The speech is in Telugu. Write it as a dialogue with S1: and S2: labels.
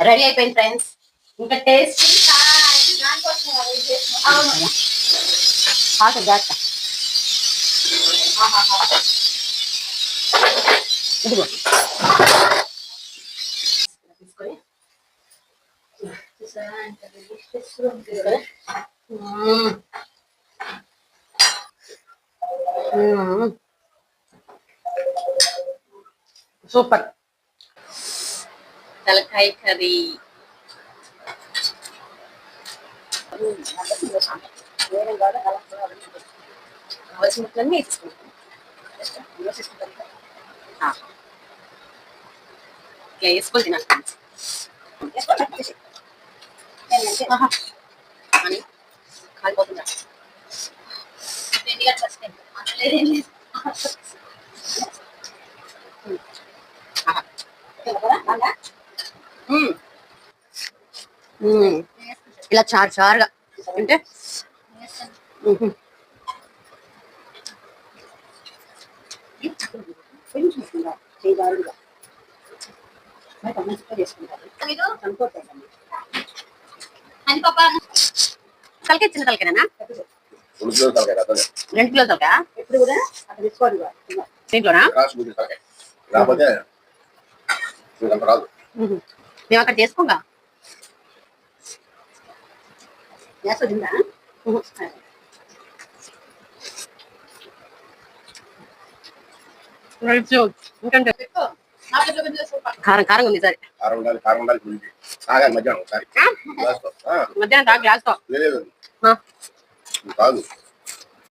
S1: రెడీ అయిపోయింది ఫ్రెండ్స్. ఇంకా టేస్ట్ జాగ్రత్త. ఇదిగో తీసుకొని సూపర్ తలకాయ కర్రీ. కావాల్సిన ముక్కలన్నీ వేసుకుంటాం. ఇట్లా వేసుకొని తినాలి అని కాలిపోతుందా. ఇలా చారు చారుగా అంటే తలకాయ చిన్న తలకాయనా? 2 కిలోల తలకాయ దీంట్లోనా? మేము అక్కడ చేసుకోగా కారం కారం ఉంది. సరే మధ్యాహ్నం గ్లాస్ తో